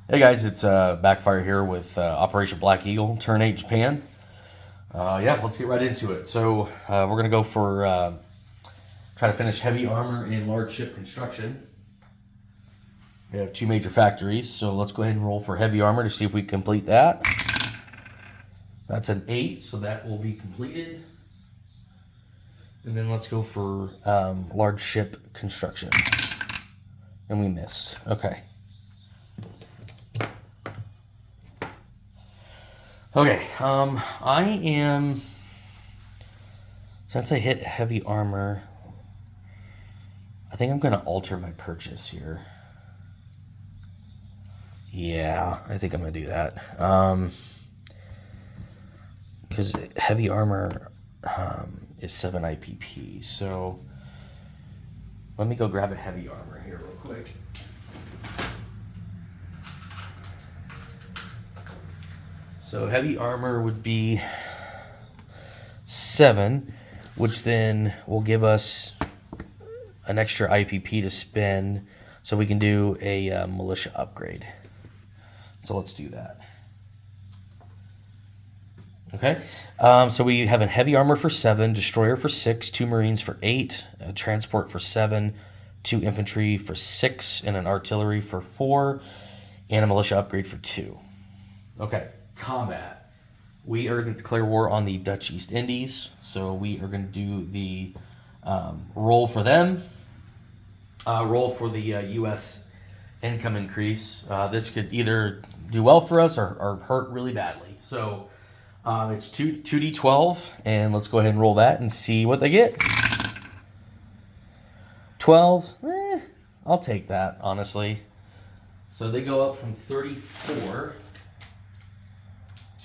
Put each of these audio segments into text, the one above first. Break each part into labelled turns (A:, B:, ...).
A: Hey guys, it's Backfire here with Operation Black Eagle, Turn 8 Japan. Yeah, let's get right into it. So we're going to go for try to finish heavy armor and large ship construction. We have two major factories, so let's go ahead and roll for heavy armor to see if we complete that. That's an 8, so that will be completed. And then let's go for large ship construction. And we missed. Okay. Okay, I am, since I hit heavy armor, I think I'm going to alter my purchase here. Yeah, I think I'm going to do that. Because heavy armor is 7 IPP, so let me go grab a heavy armor here real quick. So heavy armor would be 7, which then will give us an extra IPP to spend so we can do a militia upgrade. So let's do that. Okay, so we have a heavy armor for 7, destroyer for 6, 2 marines for 8, a transport for 7, 2 infantry for 6, and an artillery for 4, and a militia upgrade for 2. Okay. Combat. We are going to declare war on the Dutch East Indies, so we are going to do the roll for them, roll for the U.S. income increase. This could either do well for us or hurt really badly. So it's 2d12, and let's go ahead and roll that and see what they get. 12, I'll take that, honestly. So they go up from 34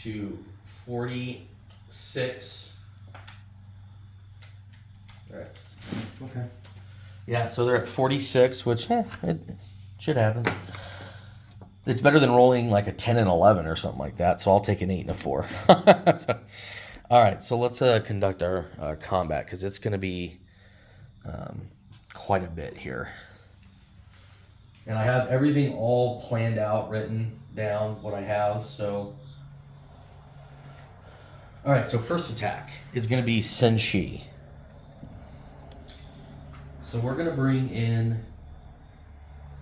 A: to 46. Right. Okay. Yeah, so they're at 46, which it should happen. It's better than rolling like a 10 and 11 or something like that, so I'll take an 8 and a 4. So, all right, so let's conduct our combat, because it's going to be quite a bit here. And I have everything all planned out, written down, what I have, so... All right, so first attack is going to be Senshi. So we're going to bring in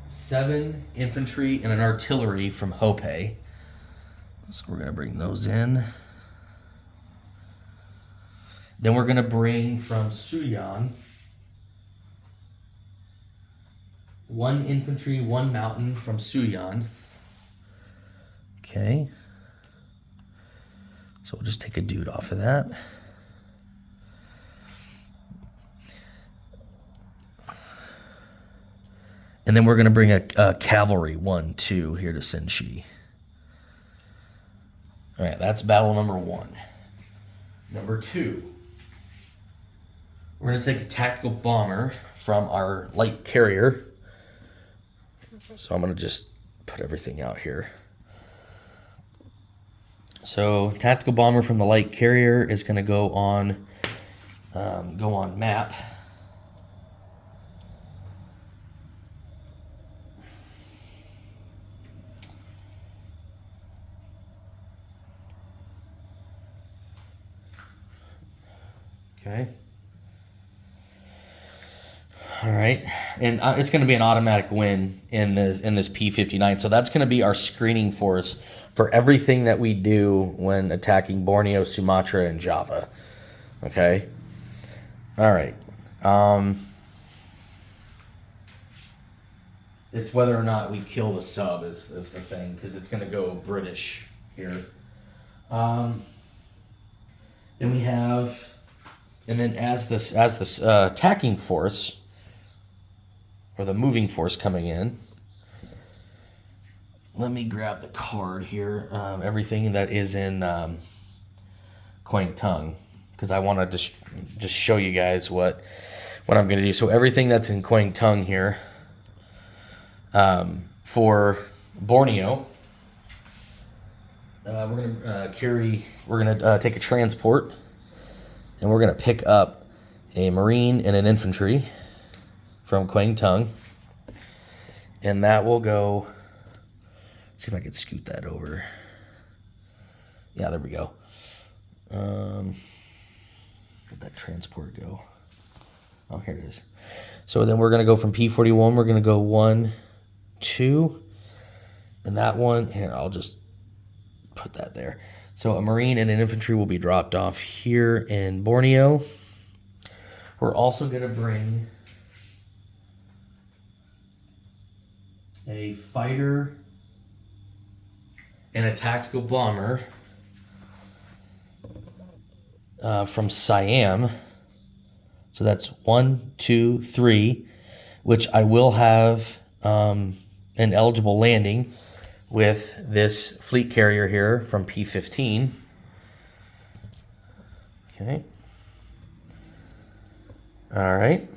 A: 7 infantry and an artillery from Hope. So we're going to bring those in. Then we're going to bring from Suyan 1 infantry, 1 mountain from Suyan. Okay. So we'll just take a dude off of that. And then we're going to bring a cavalry 1, 2 here to Senshi. All right, that's battle number 1. Number 2, we're going to take a tactical bomber from our light carrier. So I'm going to just put everything out here. So tactical bomber from the light carrier is going to go on map. Okay. All right, and it's going to be an automatic win in this P-59. So that's going to be our screening force for everything that we do when attacking Borneo, Sumatra, and Java. Okay. All right. It's whether or not we kill the sub is the thing, because it's going to go British here. Then we have, and then as this attacking force, or the moving force coming in. Let me grab the card here. Everything that is in Quang Tung, because I want to just show you guys what I'm going to do. So everything that's in Quang Tung here for Borneo, we're going to take a transport, and we're going to pick up a marine and an infantry from Quang Tung, and that will go See if I can scoot that over. Yeah, there we go. Where'd that transport go? Oh, here it is. So then we're going to go from P41. We're going to go 1, 2. And that one, here, I'll just put that there. So a Marine and an infantry will be dropped off here in Borneo. We're also going to bring a fighter and a tactical bomber from Siam. So that's 1, 2, 3, which I will have an eligible landing with this fleet carrier here from P15. Okay. All right.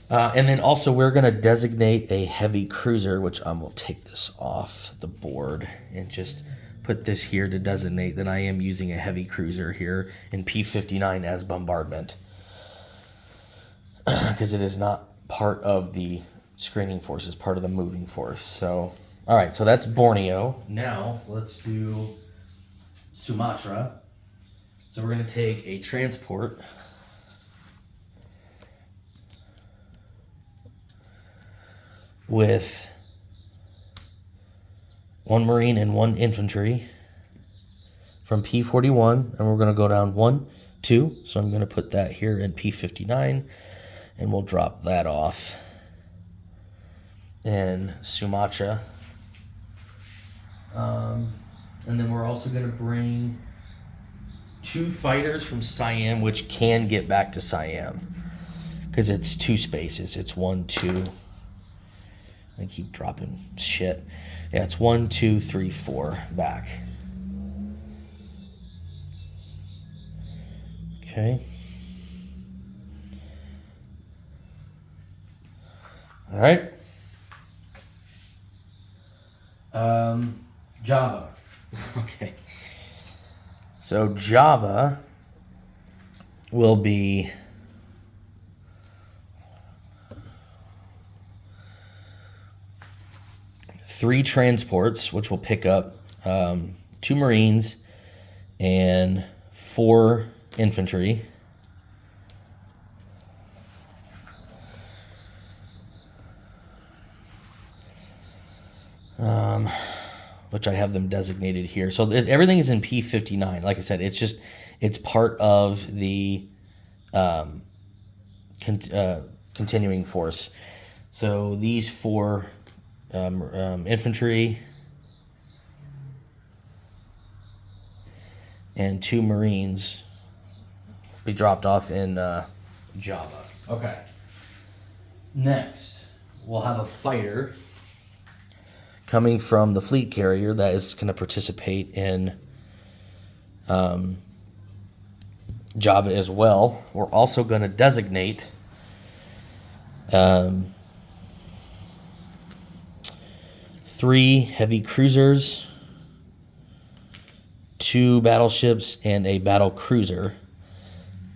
A: And then also we're going to designate a heavy cruiser, which I will take this off the board and just put this here to designate that I am using a heavy cruiser here in P59 as bombardment. Because it is not part of the screening force, it's part of the moving force. So, all right, so that's Borneo. Now, let's do Sumatra. So we're going to take a transport with 1 Marine and 1 infantry from P41, and we're going to go down 1, 2. So I'm going to put that here in P59. And we'll drop that off in Sumatra. And then we're also going to bring 2 fighters from Siam, which can get back to Siam. Because it's 2 spaces. It's 1, 2. I keep dropping shit. Yeah, it's 1, 2, 3, 4 back. Okay. All right. Java. Okay. So Java will be three transports, which will pick up 2 Marines and 4 infantry. Which I have them designated here. So everything is in P59. Like I said, it's part of the continuing force. So these 4 infantry and 2 Marines be dropped off in Java. Okay. Next, we'll have a fighter coming from the fleet carrier that is going to participate in Java as well. We're also going to designate 3 heavy cruisers, 2 battleships, and a battle cruiser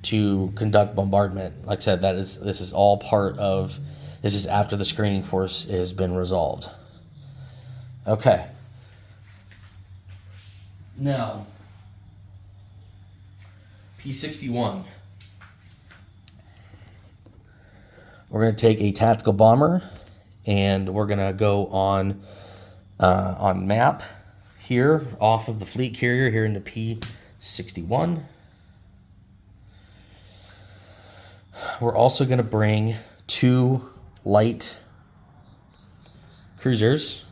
A: to conduct bombardment. Like I said, this is all part of, this is after the screening force has been resolved. Okay. Now, P61. We're going to take a tactical bomber, and we're going to go on map here off of the fleet carrier here into P61. We're also going to bring 2 light cruisers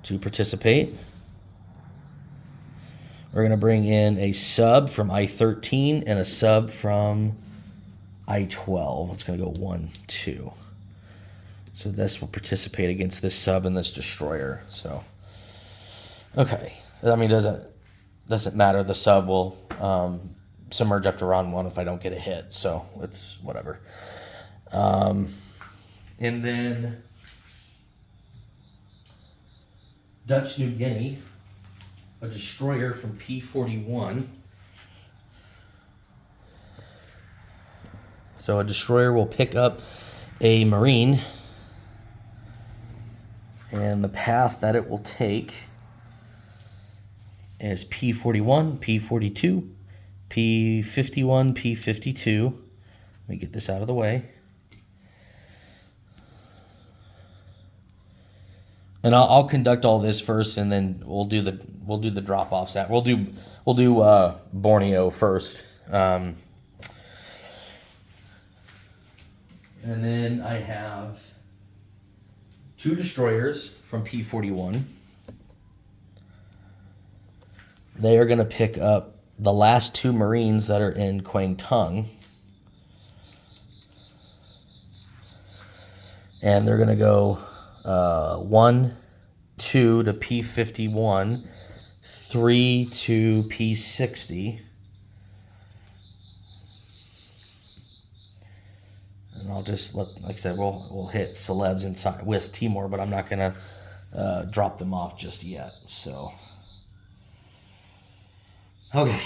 A: to participate. We're going to bring in a sub from I-13 and a sub from I-12. It's going to go 1, 2. So this will participate against this sub and this destroyer. So, okay. I mean, doesn't matter. The sub will submerge after round 1 if I don't get a hit. So it's whatever. And then Dutch New Guinea, a destroyer from P41. So a destroyer will pick up a Marine And the path that it will take is P41, P42, P51, P52. Let me get this out of the way. And I'll conduct all this first, and then we'll do the drop offs. We'll do Borneo first, and then I have 2 destroyers from P41. They are going to pick up the last 2 Marines that are in Quang Tung, and they're going to go 1, 2 to P51, 3 to P60. And I'll just like I said, we'll hit celebs inside West Timor, but I'm not gonna drop them off just yet. So, okay.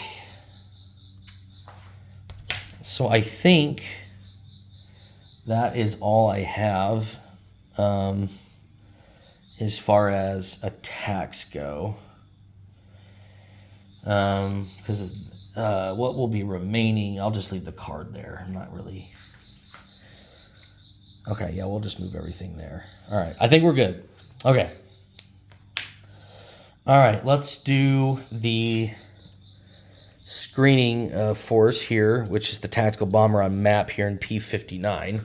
A: So I think that is all I have. As far as attacks go, because what will be remaining, I'll just leave the card there. I'm not really... Okay, yeah, we'll just move everything there. All right, I think we're good. Okay. All right, let's do the screening force here, which is the tactical bomber on map here in P59.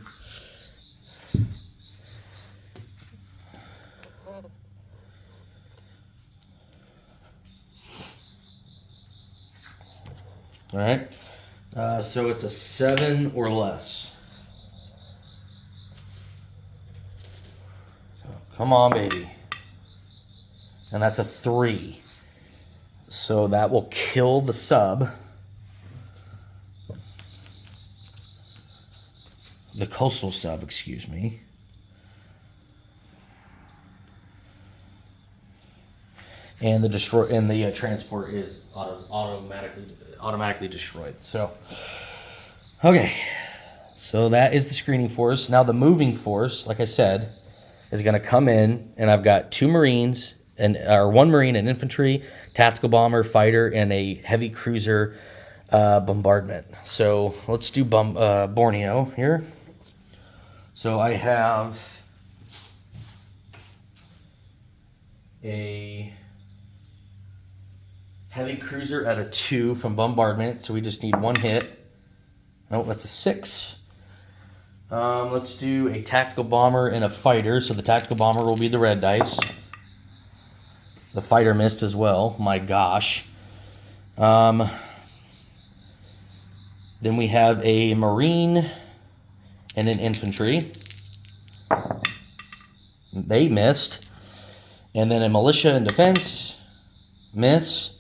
A: All right, so it's a 7 or less. So, come on, baby. And that's a 3. So that will kill the sub. The coastal sub, excuse me. And the transport is automatically destroyed. So, okay. So that is the screening force. Now the moving force, like I said, is going to come in, and I've got 2 Marines or 1 Marine and infantry, tactical bomber, fighter, and a heavy cruiser bombardment. So let's do Borneo here. So I have a heavy cruiser at a 2 from bombardment, so we just need 1 hit. No, that's a 6. Let's do a tactical bomber and a fighter. So the tactical bomber will be the red dice. The fighter missed as well. My gosh. Then we have a Marine and an infantry. They missed. And then a militia and defense. Miss.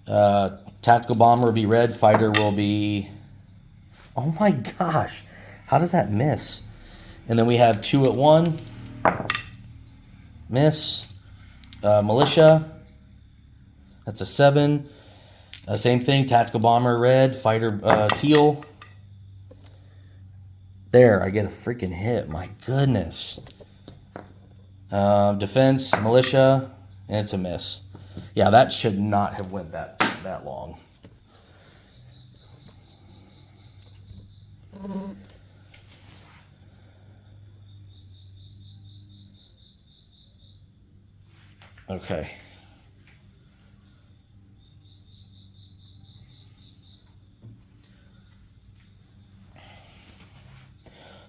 A: Tactical bomber will be red. Fighter will be... Oh my gosh. How does that miss? And then we have 2 at 1. Miss. Militia. That's a 7. Same thing. Tactical bomber red. Fighter teal. There. I get a freaking hit. My goodness. Defense. Militia. And it's a miss. Yeah, that should not have went that long. Okay.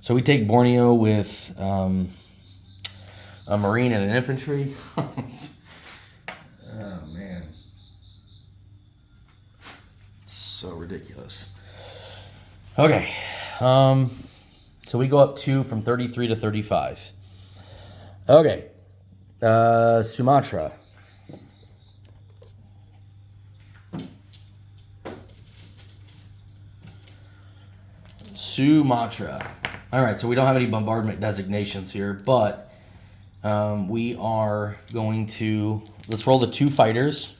A: So we take Borneo with a Marine and an infantry. Oh, man. So ridiculous. Okay. So we go up 2 from 33 to 35. Okay. Sumatra. Sumatra. All right, so we don't have any bombardment designations here, but we are going to... Let's roll the 2 fighters.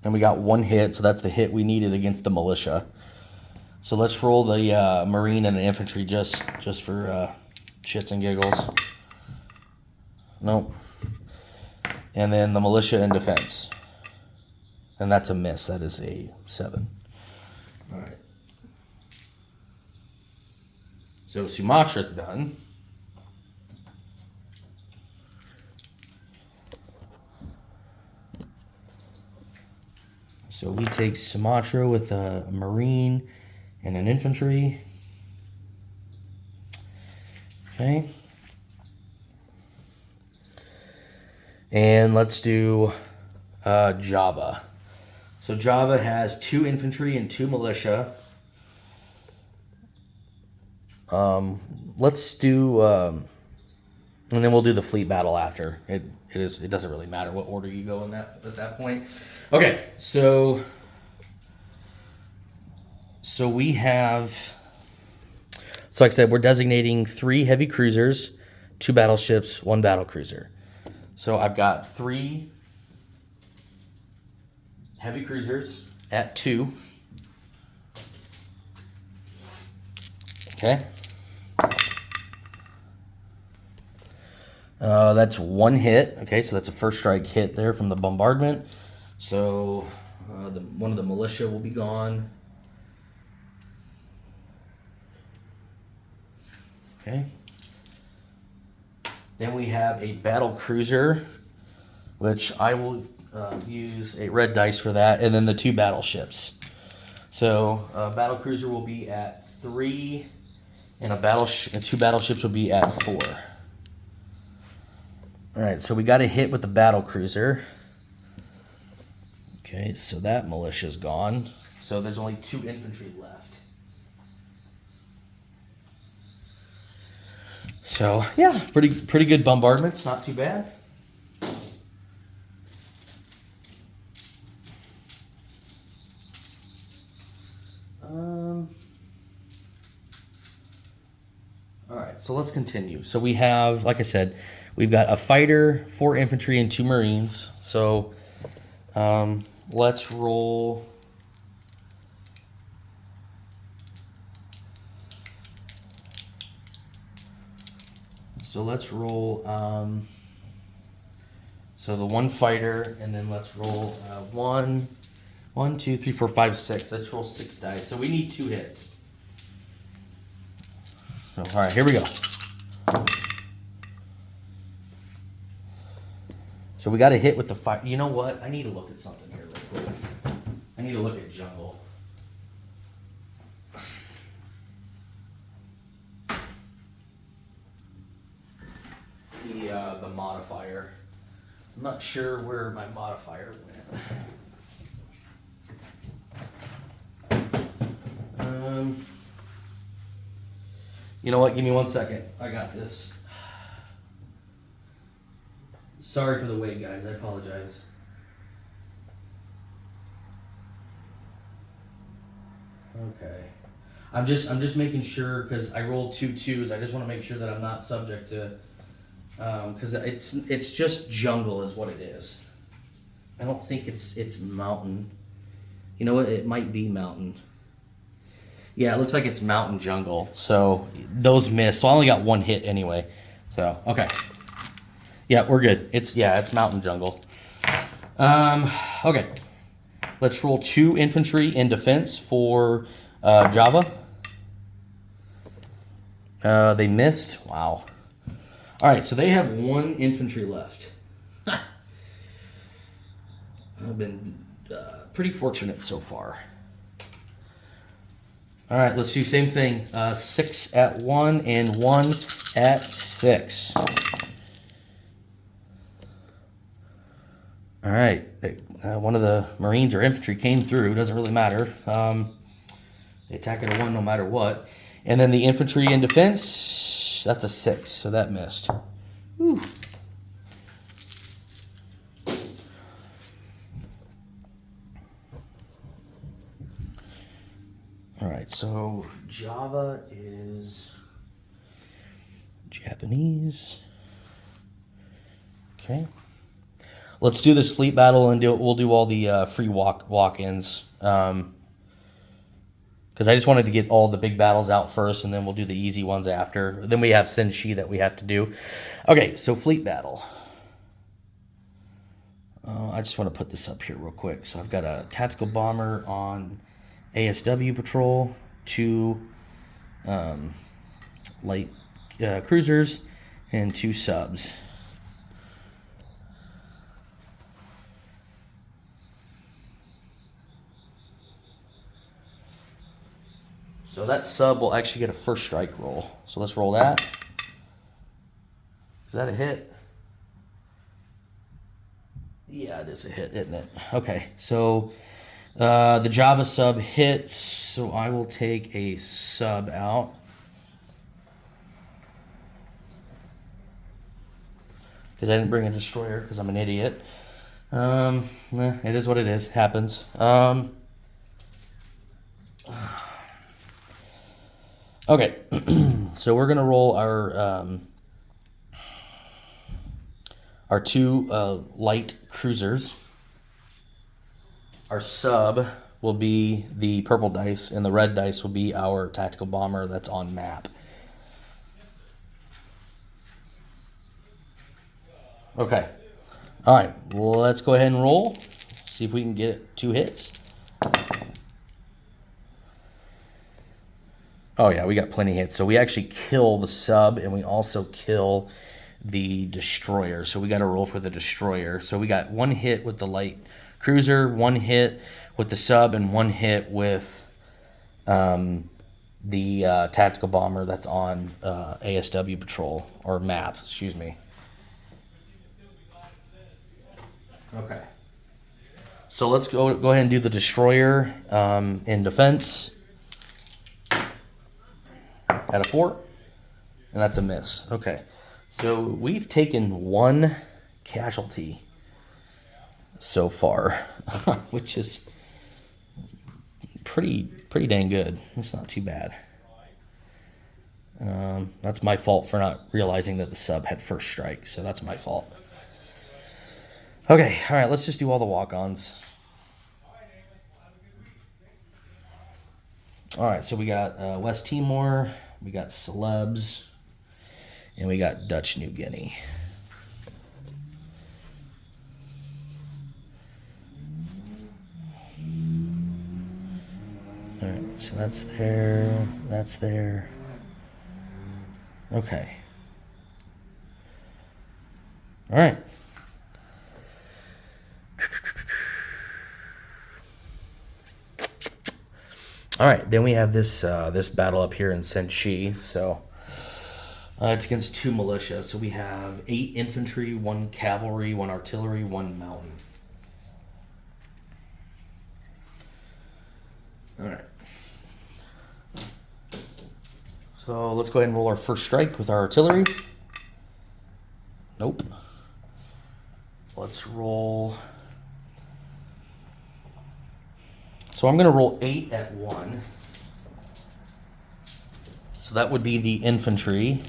A: And we got 1 hit, so that's the hit we needed against the militia. So let's roll the Marine and the infantry just for shits and giggles. Nope. And then the militia and defense. And that's a miss. That is a 7. All right. So Sumatra's done. So we take Sumatra with a Marine and an infantry. Okay. And let's do Java. So Java has 2 infantry and 2 militia. Let's do, and then we'll do the fleet battle after. It doesn't really matter what order you go in at that point. Okay, so we have, so like I said, we're designating 3 heavy cruisers, 2 battleships, 1 battle cruiser. So I've got 3 heavy cruisers at 2. Okay. That's 1 hit. Okay, so that's a first strike hit there from the bombardment. So one of the militia will be gone. Okay. Then we have a battle cruiser, which I will use a red dice for that, and then the 2 battleships. So battle cruiser will be at 3, and 2 battleships will be at 4. All right, so we got a hit with the battle cruiser. Okay, so that militia's gone. So there's only 2 infantry left. So yeah, pretty good bombardments, not too bad. All right, so let's continue. So we have, like I said, we've got a fighter, 4 infantry, and 2 marines. So let's roll. So let's roll. So the 1 fighter, and then let's roll 1, 2, 3, 4, 5, 6. Let's roll 6 dice. So we need 2 hits. So all right, here we go. So we got a hit with the fight. You know what? I need to look at something here real quick. I need to look at jungle. The modifier. I'm not sure where my modifier went. You know what? Give me 1 second. I got this. Sorry for the wait, guys. I apologize. Okay. I'm just making sure because I rolled 2 2s. I just want to make sure that I'm not subject to, because it's just jungle is what it is. I don't think it's mountain. You know what? It might be mountain. Yeah, it looks like it's mountain jungle. So those miss. So I only got 1 hit anyway. So okay. Yeah, we're good. It's mountain jungle. Okay. Let's roll 2 infantry in defense for Java. They missed. Wow. All right, so they have 1 infantry left. I've been pretty fortunate so far. All right, let's do same thing. 6 at 1 and 1 at 6. All right, one of the Marines or infantry came through. Doesn't really matter. They attack at a 1 no matter what. And then the infantry in defense, that's a 6, so that missed. Whew. All right, so Java is Japanese. Okay. Let's do this fleet battle and we'll do all the free walk-ins. Because because I just wanted to get all the big battles out first, and then we'll do the easy ones after. Then we have Senshi that we have to do. Okay, so fleet battle. I just want to put this up here real quick. So I've got a tactical bomber on ASW patrol, 2 light cruisers, and 2 subs. So that sub will actually get a first strike roll. So let's roll that. Is that a hit? Yeah, it is a hit, isn't it? Okay, so the Java sub hits, so I will take a sub out. Because I didn't bring a destroyer, because I'm an idiot. It is what it is. Happens. Okay, so we're gonna roll our 2 light cruisers. Our sub will be the purple dice, and the red dice will be our tactical bomber that's on map. Okay. All right, well, let's go ahead and roll. See if we can get 2 hits. Oh, yeah, we got plenty of hits. So we actually kill the sub, and we also kill the destroyer. So we got to roll for the destroyer. So we got 1 hit with the light cruiser, 1 hit with the sub, and 1 hit with the tactical bomber that's on ASW patrol, or map, excuse me. Okay. So let's go ahead and do the destroyer in defense at a 4, and that's a miss. Okay. So we've taken 1 casualty so far, which is pretty dang good. It's not too bad. That's my fault for not realizing that the sub had first strike, so that's my fault. Okay, all right, let's just do all the walk-ons. All right, so we got West Timor, we got Celebs, and we got Dutch New Guinea. All right, so that's there, that's there. Okay. All right. All right, then we have this this battle up here in Senshi. So it's against 2 militia. So we have 8 infantry, 1 cavalry, 1 artillery, 1 mountain. All right. So let's go ahead and roll our first strike with our artillery. Nope. Let's roll. So I'm going to roll 8 at 1. So that would be the infantry.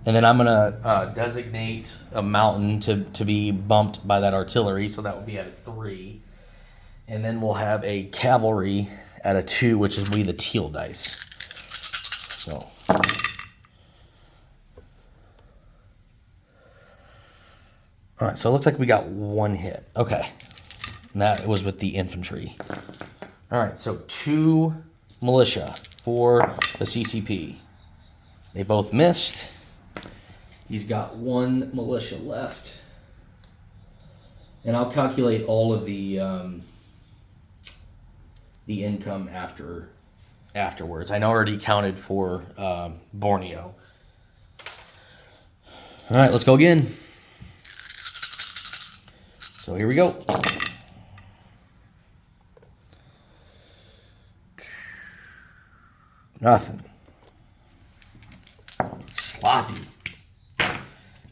A: And then I'm going to designate a mountain to be bumped by that artillery. So that would be at a 3. And then we'll have a cavalry at a 2, which is the teal dice. So. All right, so it looks like we got 1 hit. Okay. And that was with the infantry. All right, so 2 militia for the CCP. They both missed. He's got 1 militia left. And I'll calculate all of the income afterwards. I already counted for Borneo. All right, let's go again. So here we go. Nothing. Sloppy. All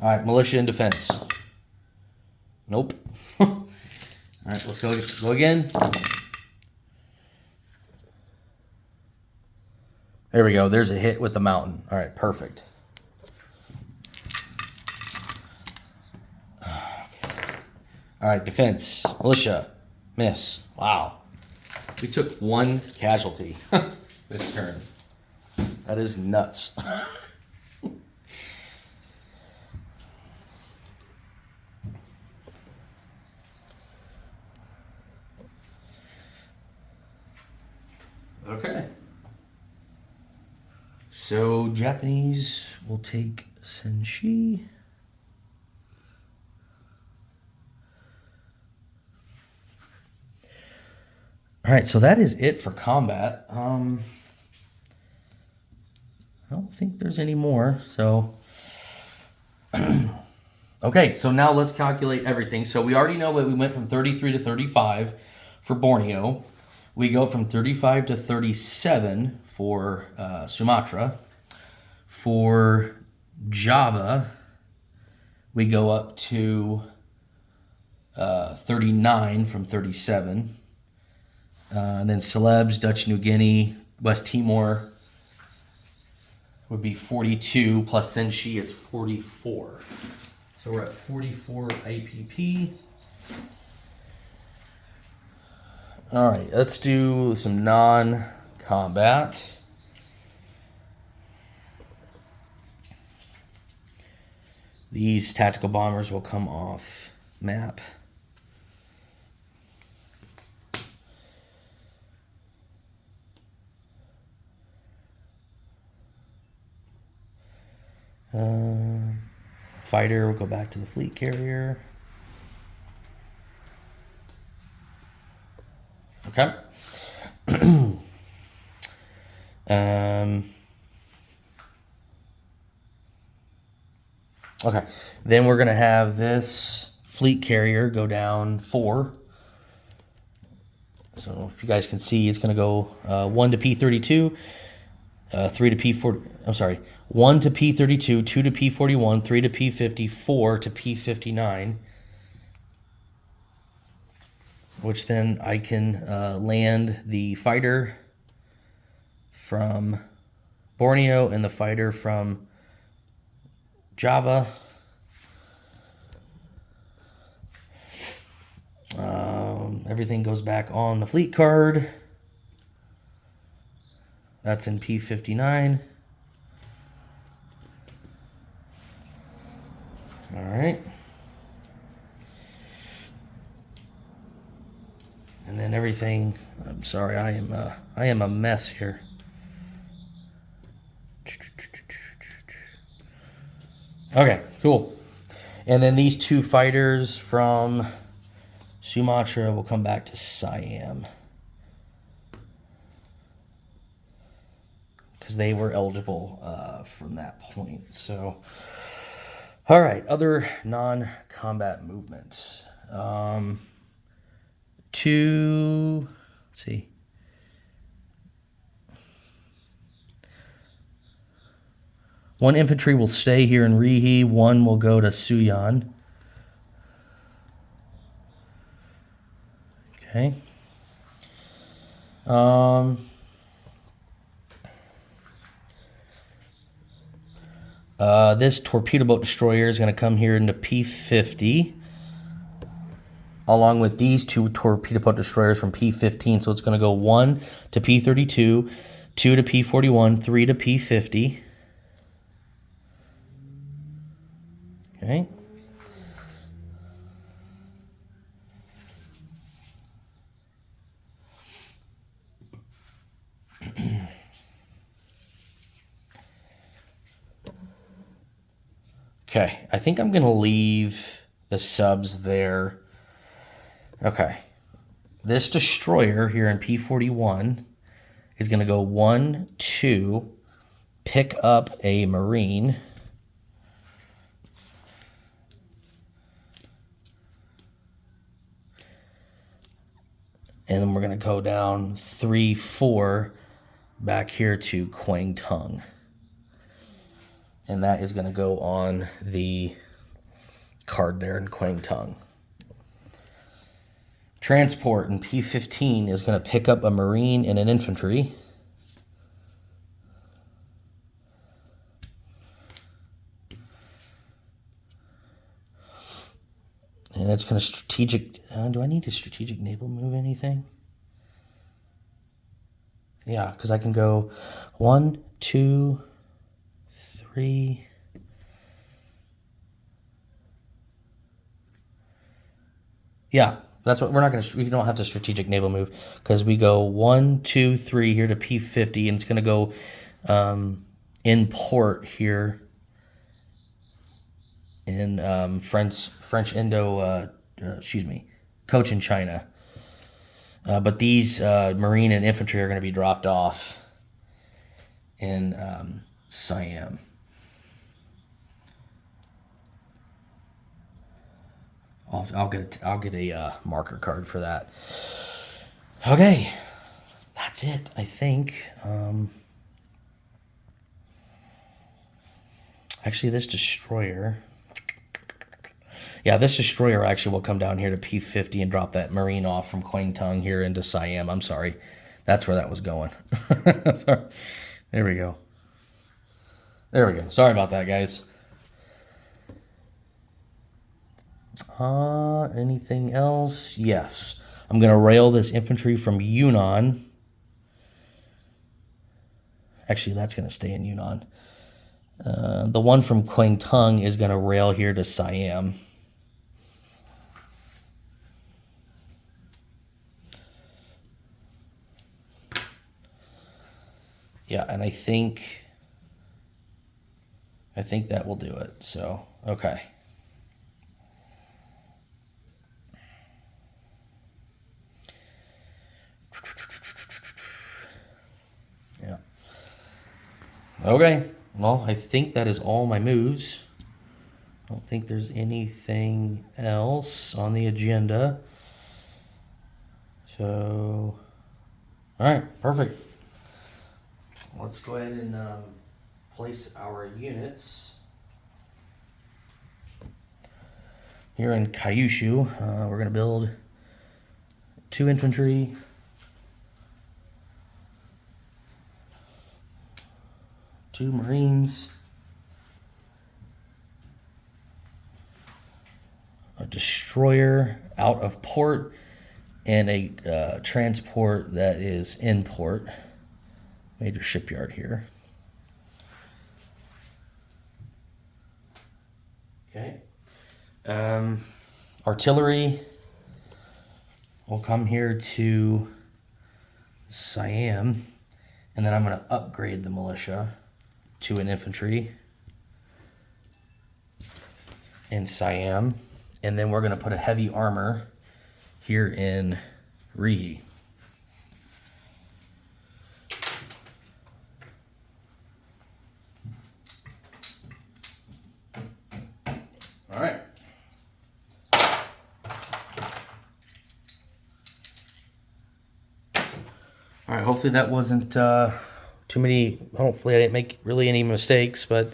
A: right, militia in defense. Nope. All right, let's go again. There we go. There's a hit with the mountain. All right, perfect. Okay. All right, defense. Militia. Miss. Wow. We took one casualty this turn. That is nuts. Okay. So Japanese will take Senshi. All right, so that is it for combat. I don't think there's any more. So, okay, so now let's calculate everything. So we already know that we went from 33 to 35 for Borneo. We go from 35 to 37 for Sumatra. For Java, we go up to 39 from 37. And then Celebes, Dutch New Guinea, West Timor would be 42, plus Senshi is 44. So we're at 44 APP. All right, let's do some non-combat. These tactical bombers will come off map. Fighter will go back to the fleet carrier. Okay. Okay. Then we're going to have this fleet carrier go down 4. So if you guys can see, it's going to go 1 to P32, 3 to P40. I'm sorry. 1 to P32, 2 to P41, 3 to P50, 4 to P59. Which then I can land the fighter from Borneo and the fighter from Java. Everything goes back on the fleet card. That's in P59. All right. And then everything, I'm sorry, I am a mess here. Okay, cool. And then these two fighters from Sumatra will come back to Siam, because they were eligible from that point. So, all right, other non-combat movements. Let's see. One infantry will stay here in Rihi. One will go to Suyan. Okay. This torpedo boat destroyer is going to come here into P50, along with these two torpedo boat destroyers from P15. So it's going to go 1 to P32, 2 to P41, 3 to P50. Okay. Okay, I think I'm going to leave the subs there. Okay. This destroyer here in P41 is going to go 1, 2, pick up a Marine. And then we're going to go down 3, 4 back here to Quang Tung. And that is going to go on the card there in Quang Tung. Transport in P15 is going to pick up a Marine and an infantry. And it's going to strategic... do I need to strategic naval move anything? Yeah, because I can go 1, 2, 3. Yeah, that's what we're not going to. We don't have to strategic naval move because we go 1, 2, 3 here to P50, and it's going to go in port here in French Indo. Excuse me, Cochin China. But these Marine and infantry are going to be dropped off in Siam. I'll get a marker card for that. Okay, that's it. I think. Actually, this destroyer. Yeah, this destroyer actually will come down here to P50 and drop that Marine off from Kwangtung here into Siam. I'm sorry. That's where that was going. Sorry. There we go. There we go. Sorry about that, guys. Anything else? Yes. I'm going to rail this infantry from Yunnan. Actually, that's going to stay in Yunnan. The one from Kwangtung is going to rail here to Siam. Yeah, and I think that will do it. So, okay. Yeah. Okay. Well, I think that is all my moves. I don't think there's anything else on the agenda. So, all right, perfect. Let's go ahead and place our units here in Kyushu. We're going to build 2 infantry, 2 Marines, a destroyer out of port, and a transport that is in port. Major shipyard here. Okay. Artillery will come here to Siam, and then I'm going to upgrade the militia to an infantry in Siam, and then we're going to put a heavy armor here in Rihe. All right. All right, hopefully that wasn't too many. Hopefully I didn't make really any mistakes, but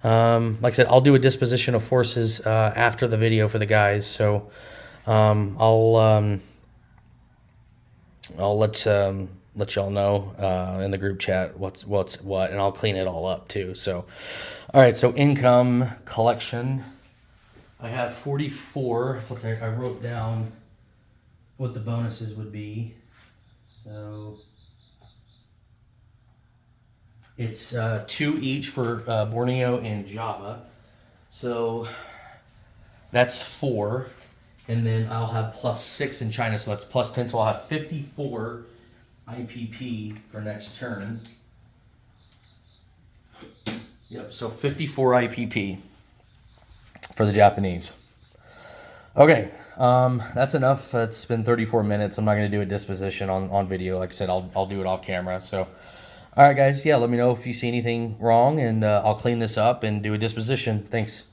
A: like I said, I'll do a disposition of forces after the video for the guys. So I'll let y'all know in the group chat what's what, and I'll clean it all up too. So, all right. So income collection, I have 44. Let's say I wrote down what the bonuses would be. So it's 2 each for Borneo and Java. So that's 4. And then I'll have +6 in China, so that's +10. So I'll have 54 IPP for next turn. Yep, so 54 IPP for the Japanese. Okay, that's enough. It's been 34 minutes. I'm not going to do a disposition on video. Like I said, I'll do it off camera. So, all right, guys. Yeah, let me know if you see anything wrong, and I'll clean this up and do a disposition. Thanks.